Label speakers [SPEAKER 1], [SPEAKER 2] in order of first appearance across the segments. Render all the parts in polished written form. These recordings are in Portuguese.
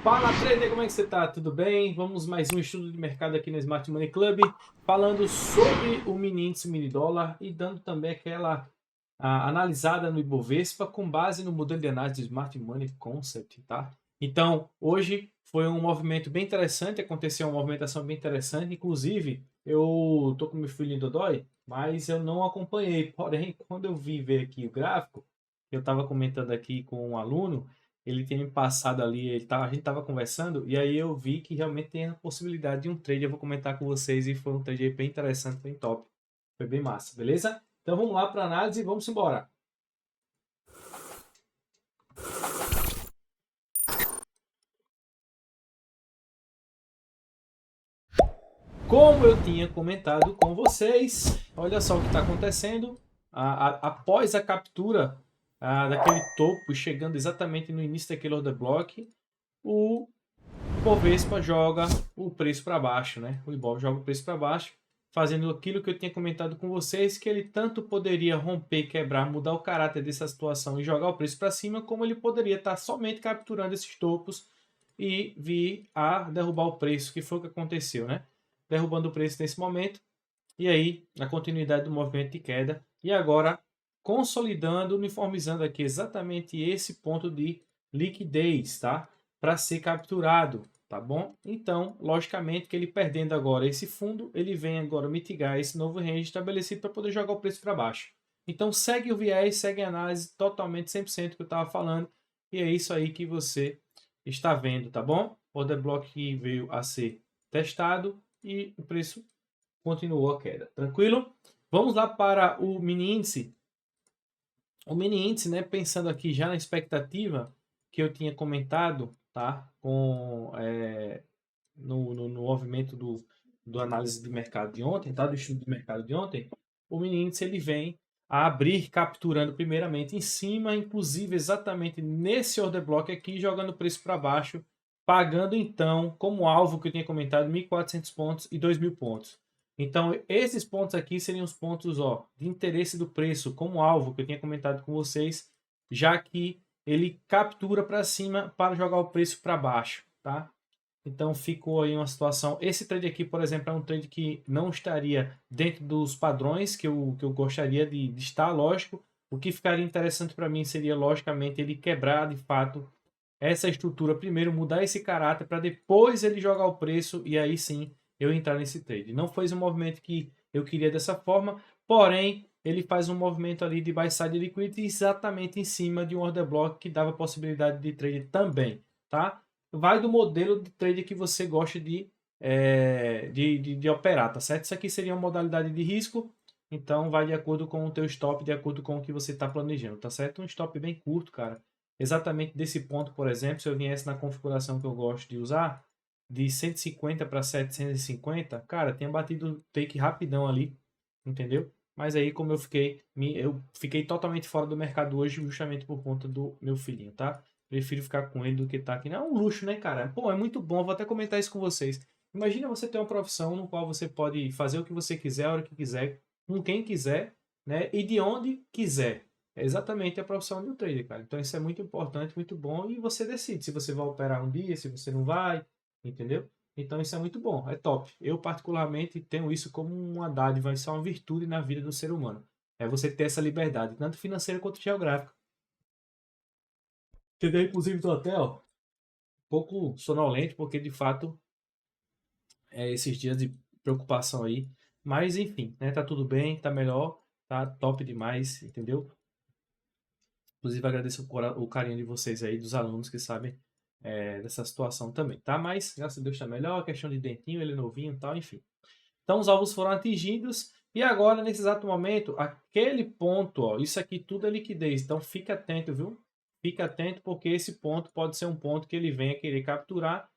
[SPEAKER 1] Fala, trader, como é que você tá? Tudo bem? Vamos mais um estudo de mercado aqui no Smart Money Club, falando sobre o mini índice mini dólar e dando também aquela analisada no Ibovespa com base no modelo de análise do Smart Money Concept, tá? Então, hoje foi um movimento bem interessante, aconteceu uma movimentação bem interessante, inclusive eu tô com meu filho em Dodói, mas eu não acompanhei, porém, quando eu vi ver aqui o gráfico, eu estava comentando aqui com um aluno, ele tinha me passado ali, a gente estava conversando, e aí eu vi que realmente tem a possibilidade de um trade, eu vou comentar com vocês, e foi um trade bem interessante, bem top. Foi bem massa, beleza? Então vamos lá para a análise e vamos embora. Como eu tinha comentado com vocês, olha só o que está acontecendo. Após a captura daquele topo, chegando exatamente no início daquele order block, o Ibovespa joga o preço para baixo, né? O Ibov joga o preço para baixo, fazendo aquilo que eu tinha comentado com vocês, que ele tanto poderia romper, quebrar, mudar o caráter dessa situação e jogar o preço para cima, como ele poderia estar somente capturando esses topos e vir a derrubar o preço, que foi o que aconteceu, né? Derrubando o preço nesse momento, e aí a continuidade do movimento de queda, e agora consolidando, uniformizando aqui exatamente esse ponto de liquidez, tá? Para ser capturado, tá bom? Então, logicamente que ele perdendo agora esse fundo, ele vem agora mitigar esse novo range estabelecido para poder jogar o preço para baixo. Então, segue o viés, segue a análise totalmente 100% que eu estava falando, e é isso aí que você está vendo, tá bom? O order block que veio a ser testado e o preço continuou a queda. Tranquilo? Vamos lá para o mini índice. O mini índice, né, pensando aqui já na expectativa que eu tinha comentado, tá? No movimento do análise de mercado de ontem, tá? Do estudo de mercado de ontem, o mini índice ele vem a abrir capturando primeiramente em cima, inclusive exatamente nesse order block aqui, jogando o preço para baixo, pagando então como alvo que eu tinha comentado 1.400 pontos e 2.000 pontos. Então, esses pontos aqui seriam os pontos de interesse do preço como alvo que eu tinha comentado com vocês, já que ele captura para cima para jogar o preço para baixo, tá? Então ficou aí uma situação. Esse trade aqui, por exemplo, é um trade que não estaria dentro dos padrões que eu gostaria de estar, lógico. O que ficaria interessante para mim seria, logicamente, ele quebrar de fato essa estrutura primeiro, mudar esse caráter para depois ele jogar o preço e aí sim eu entrar nesse trade. Não foi um movimento que eu queria dessa forma, porém ele faz um movimento ali de buy side liquidity exatamente em cima de um order block que dava possibilidade de trade também, tá? Vai do modelo de trade que você gosta de operar, tá certo? Isso aqui seria uma modalidade de risco, então vai de acordo com o teu stop, de acordo com o que você está planejando, tá certo? Um stop bem curto, cara. Exatamente desse ponto, por exemplo, se eu viesse na configuração que eu gosto de usar, de 150 para 750, cara, tinha batido take rapidão ali, entendeu? Mas aí, como eu fiquei totalmente fora do mercado hoje, justamente por conta do meu filhinho, tá? Prefiro ficar com ele do que estar aqui. Não é um luxo, né, cara? Pô, é muito bom. Vou até comentar isso com vocês. Imagina você ter uma profissão no qual você pode fazer o que você quiser, a hora que quiser, com quem quiser, né? E de onde quiser. É exatamente a profissão de um trader, cara. Então isso é muito importante, muito bom. E você decide se você vai operar um dia, se você não vai, entendeu? Então isso é muito bom, é top. Eu particularmente tenho isso como uma dádiva, isso é uma virtude na vida do ser humano. É você ter essa liberdade, tanto financeira quanto geográfica. Cheguei inclusive do hotel um pouco sonolento, porque de fato esses dias de preocupação aí. Mas enfim, né? Tá tudo bem, tá melhor, tá top demais, entendeu? Inclusive agradeço o carinho de vocês aí, dos alunos que sabem dessa situação também, tá? Mas graças a Deus tá melhor, questão de dentinho, ele novinho e tal, enfim. Então os alvos foram atingidos e agora, nesse exato momento, aquele ponto, ó, isso aqui tudo é liquidez, então fica atento, viu? Fica atento porque esse ponto pode ser um ponto que ele venha querer capturar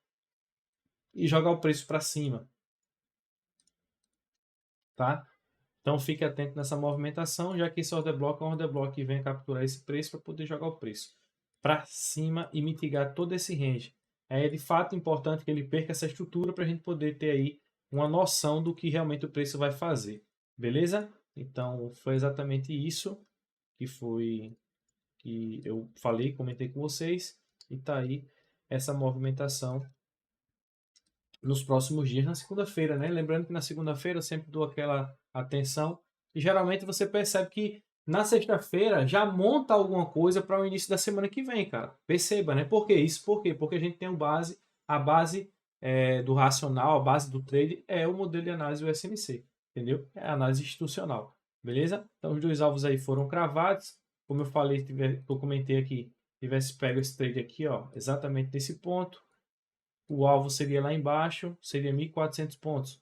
[SPEAKER 1] e jogar o preço para cima, tá? Então fique atento nessa movimentação, já que esse order block é um order block que vem capturar esse preço para poder jogar o preço para cima e mitigar todo esse range. É de fato importante que ele perca essa estrutura para a gente poder ter aí uma noção do que realmente o preço vai fazer. Beleza? Então foi exatamente isso que eu falei, comentei com vocês e tá aí. essa movimentação nos próximos dias, na segunda-feira, né? Lembrando que na segunda-feira eu sempre dou aquela atenção e geralmente você percebe que na sexta-feira já monta alguma coisa para o início da semana que vem, cara. Perceba, né? Por que isso? Por quê? Porque a gente tem a base do racional, a base do trade é o modelo de análise do SMC, entendeu? É a análise institucional, beleza? Então os dois alvos aí foram cravados, como eu falei, eu comentei aqui, tivesse pego esse trade aqui, ó, exatamente nesse ponto, o alvo seria lá embaixo, seria 1.400 pontos.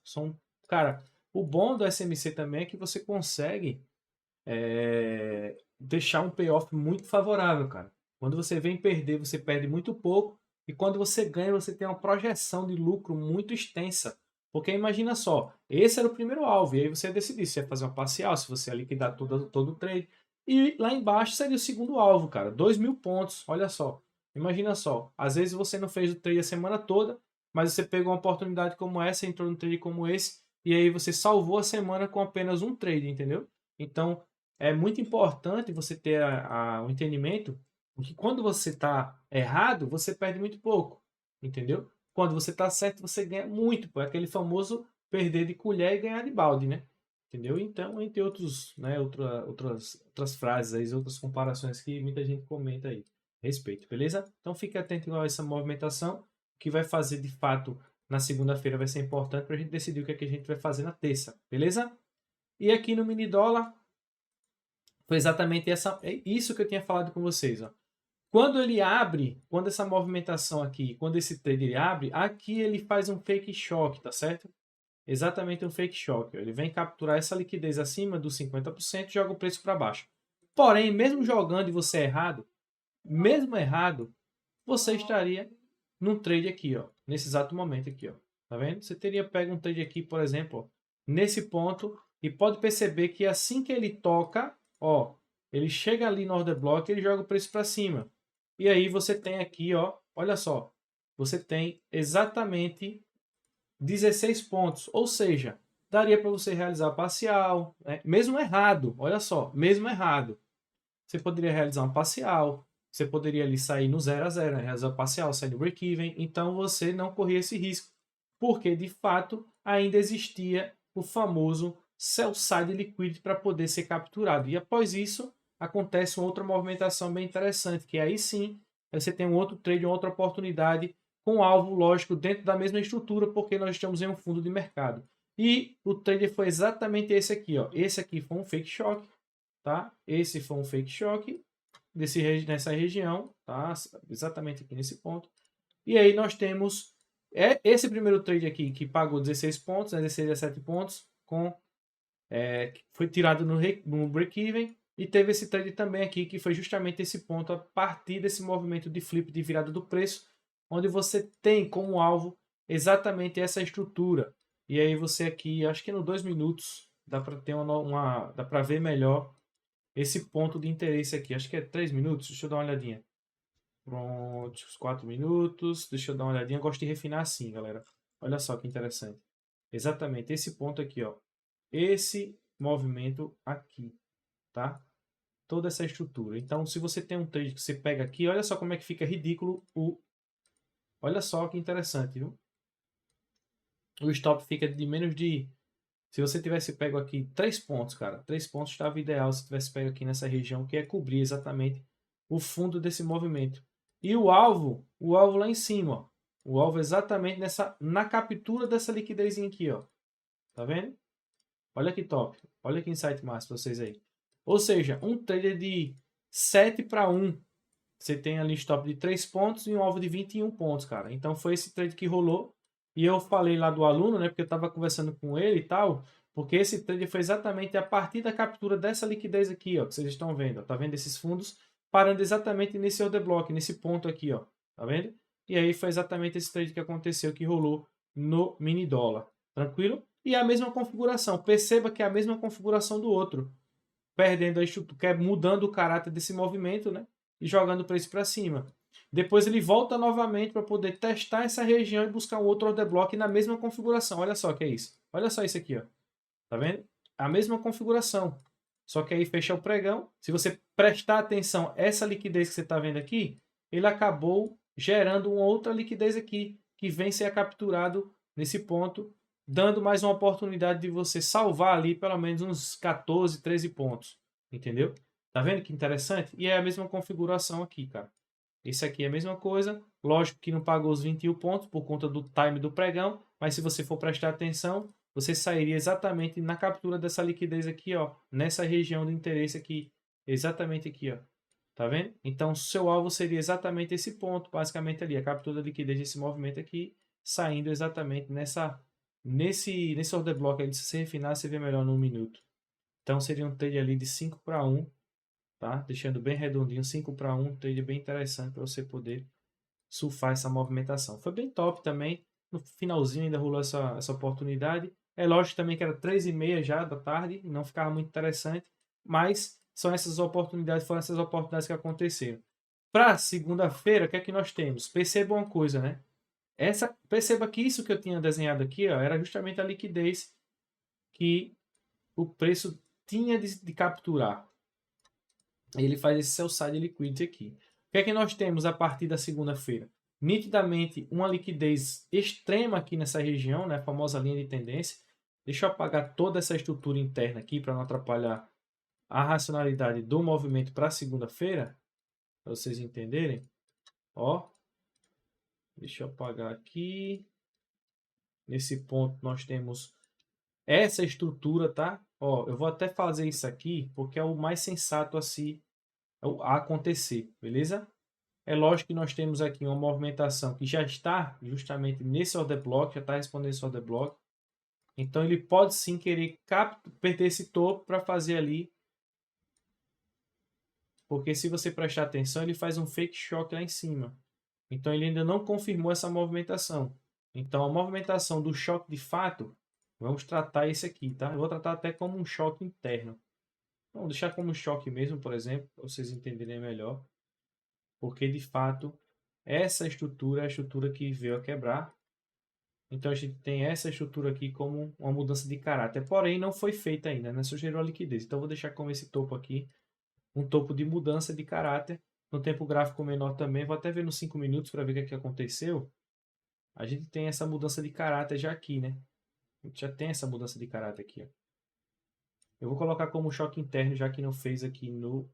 [SPEAKER 1] Cara, o bom do SMC também é que você consegue deixar um payoff muito favorável, cara. Quando você vem perder, você perde muito pouco. E quando você ganha, você tem uma projeção de lucro muito extensa. Porque imagina só, esse era o primeiro alvo. E aí você decidir se ia fazer uma parcial, se você ia liquidar todo o trade. E lá embaixo seria o segundo alvo, cara. 2.000 pontos, olha só. Imagina só, às vezes você não fez o trade a semana toda, mas você pegou uma oportunidade como essa, entrou num trade como esse, e aí você salvou a semana com apenas um trade, entendeu? Então, é muito importante você ter o entendimento que quando você está errado, você perde muito pouco, entendeu? Quando você está certo, você ganha muito, pô. É aquele famoso perder de colher e ganhar de balde, né? Entendeu? Então, entre outros, né, outras frases aí, outras comparações que muita gente comenta aí a respeito, beleza? Então, fique atento a essa movimentação, que vai fazer de fato na segunda-feira vai ser importante para a gente decidir o que é que a gente vai fazer na terça, beleza? E aqui no mini dólar, foi exatamente isso que eu tinha falado com vocês. Ó. Quando ele abre, quando essa movimentação aqui, quando esse trader abre, aqui ele faz um fake shock, tá certo? Exatamente um fake shock. Ó. Ele vem capturar essa liquidez acima dos 50% e joga o preço para baixo. Porém, mesmo jogando e você errado, mesmo errado, você estaria num trade aqui, ó, nesse exato momento aqui, ó. Tá vendo? Você teria pego um trade aqui, por exemplo, ó, nesse ponto, e pode perceber que assim que ele toca, ó, ele chega ali no order block, ele joga o preço para cima. E aí você tem aqui, ó, olha só, você tem exatamente 16 pontos, ou seja, daria para você realizar parcial, né? Mesmo errado, olha só, mesmo errado. Você poderia realizar um parcial, você poderia ali sair no 0 a 0, né? Realizar parcial, sair no break-even, então você não corria esse risco, porque de fato ainda existia o famoso sell side liquidity para poder ser capturado. E após isso, acontece uma outra movimentação bem interessante, que aí sim você tem um outro trade, uma outra oportunidade com alvo, lógico, dentro da mesma estrutura, porque nós estamos em um fundo de mercado. E o trade foi exatamente esse aqui, ó. Esse aqui foi um fake shock, tá? Esse foi um fake shock nessa região, tá? Exatamente aqui nesse ponto. E aí nós temos esse primeiro trade aqui que pagou 16 pontos, né? 16 a 17 pontos, foi tirado no break-even. E teve esse trade também aqui, que foi justamente esse ponto, a partir desse movimento de flip de virada do preço, onde você tem como alvo exatamente essa estrutura. E aí você aqui, acho que no 2 minutos, dá para ter dá para ver melhor esse ponto de interesse aqui. Acho que é 3 minutos, deixa eu dar uma olhadinha. Pronto, os 4 minutos, deixa eu dar uma olhadinha. Eu gosto de refinar assim, galera. Olha só que interessante. Exatamente esse ponto aqui, ó. Esse movimento aqui, tá? Toda essa estrutura. Então, se você tem um trade que você pega aqui, olha só como é que fica ridículo Olha só que interessante, viu? O stop fica de menos de... Se você tivesse pego aqui 3 pontos, cara, 3 pontos estava ideal se tivesse pego aqui nessa região, que é cobrir exatamente o fundo desse movimento. E o alvo lá em cima, ó. O alvo exatamente na captura dessa liquidez aqui, ó. Tá vendo? Olha que top. Olha que insight massa pra vocês aí. Ou seja, um trader de 7 para 1. Você tem ali stop de 3 pontos e um alvo de 21 pontos, cara. Então foi esse trade que rolou. E eu falei lá do aluno, né? Porque eu estava conversando com ele e tal. Porque esse trade foi exatamente a partir da captura dessa liquidez aqui, ó. Que vocês estão vendo. Ó, tá vendo esses fundos parando exatamente nesse order block, nesse ponto aqui, ó. Tá vendo? E aí foi exatamente esse trade que aconteceu, que rolou no mini dólar. Tranquilo? E a mesma configuração. Perceba que é a mesma configuração do outro. Perdendo a estrutura, mudando o caráter desse movimento, né? E jogando o preço para cima. Depois ele volta novamente para poder testar essa região e buscar um outro order block na mesma configuração. Olha só que é isso. Olha só isso aqui, ó. Tá vendo? A mesma configuração. Só que aí fecha o pregão. Se você prestar atenção, essa liquidez que você está vendo aqui, ele acabou gerando uma outra liquidez aqui, que vem ser capturado nesse ponto, dando mais uma oportunidade de você salvar ali pelo menos uns 14, 13 pontos. Entendeu? Tá vendo que interessante? E é a mesma configuração aqui, cara. Esse aqui é a mesma coisa. Lógico que não pagou os 21 pontos por conta do time do pregão, mas se você for prestar atenção, você sairia exatamente na captura dessa liquidez aqui, ó, nessa região de interesse aqui, exatamente aqui, ó. Tá vendo? Então, seu alvo seria exatamente esse ponto, basicamente ali, a captura da liquidez desse movimento aqui, saindo exatamente nesse order block aí. Se você refinar, você vê melhor no 1 minuto. Então, seria um trade ali de 5 para 1, tá? Deixando bem redondinho, 5 para 1, trade bem interessante para você poder surfar essa movimentação. Foi bem top também, no finalzinho ainda rolou essa oportunidade. É lógico também que era 3h30 já da tarde, não ficava muito interessante, mas foram essas oportunidades que aconteceram. Para segunda-feira, o que é que nós temos? Perceba uma coisa, né? Perceba que isso que eu tinha desenhado aqui, ó, era justamente a liquidez que o preço tinha de capturar. Ele faz esse sell side liquidity aqui. O que é que nós temos a partir da segunda-feira? Nitidamente uma liquidez extrema aqui nessa região, né? A famosa linha de tendência. Deixa eu apagar toda essa estrutura interna aqui para não atrapalhar a racionalidade do movimento para segunda-feira, para vocês entenderem. Ó, deixa eu apagar aqui. Nesse ponto nós temos essa estrutura, tá? Ó, eu vou até fazer isso aqui porque é o mais sensato a acontecer, beleza? É lógico que nós temos aqui uma movimentação que já está justamente nesse order block, já está respondendo esse order block. Então ele pode sim querer perder esse topo para fazer ali. Porque se você prestar atenção, ele faz um fake shock lá em cima. Então ele ainda não confirmou essa movimentação. Então a movimentação do choque de fato, vamos tratar esse aqui, tá? Eu vou tratar até como um choque interno. Vamos deixar como um choque mesmo, por exemplo, para vocês entenderem melhor. Porque de fato essa estrutura é a estrutura que veio a quebrar. Então a gente tem essa estrutura aqui como uma mudança de caráter. Porém não foi feita ainda, né? Só gerou a liquidez. Então eu vou deixar como esse topo aqui, um topo de mudança de caráter. No tempo gráfico menor também, vou até ver nos 5 minutos para ver o que aconteceu. A gente tem essa mudança de caráter já aqui, né? A gente já tem essa mudança de caráter aqui, ó. Eu vou colocar como choque interno, já que não fez aqui no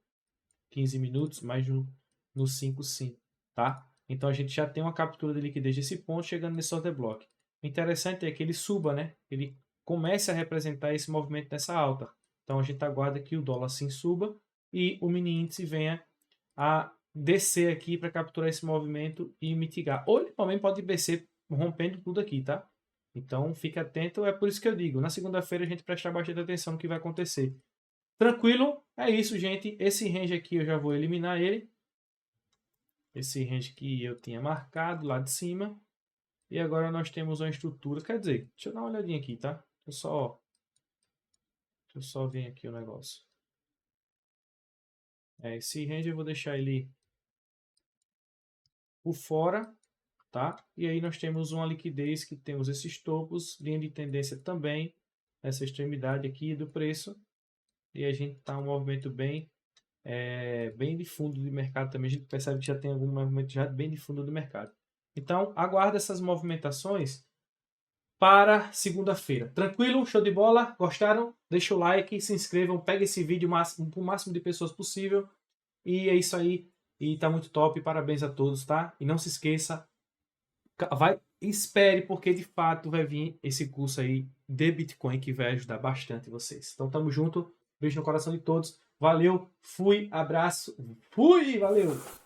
[SPEAKER 1] 15 minutos, mas no 5 sim, tá? Então a gente já tem uma captura de liquidez desse ponto chegando nesse order block. O interessante é que ele suba, né? Ele comece a representar esse movimento nessa alta. Então a gente aguarda que o dólar sim suba e o mini índice venha a descer aqui para capturar esse movimento e mitigar. Ou ele também pode descer rompendo tudo aqui, tá? Então fique atento, é por isso que eu digo, na segunda-feira a gente prestar bastante atenção no que vai acontecer. Tranquilo? É isso, gente. Esse range aqui eu já vou eliminar ele. Esse range que eu tinha marcado lá de cima. E agora nós temos uma estrutura, quer dizer, deixa eu dar uma olhadinha aqui, tá? Deixa eu só ver aqui o negócio. Esse range eu vou deixar ele por fora, tá? E aí nós temos uma liquidez que temos esses topos, linha de tendência também, essa extremidade aqui do preço. E a gente tá um movimento bem de fundo de mercado também. A gente percebe que já tem algum movimento já bem de fundo do mercado. Então, aguarde essas movimentações para segunda-feira. Tranquilo? Show de bola? Gostaram? Deixa o like, se inscrevam, pega esse vídeo para o máximo de pessoas possível. E é isso aí. E tá muito top. Parabéns a todos, tá? E não se esqueça, espere, porque de fato vai vir esse curso aí de Bitcoin que vai ajudar bastante vocês. Então tamo junto. Beijo no coração de todos. Valeu, fui, abraço, fui, valeu!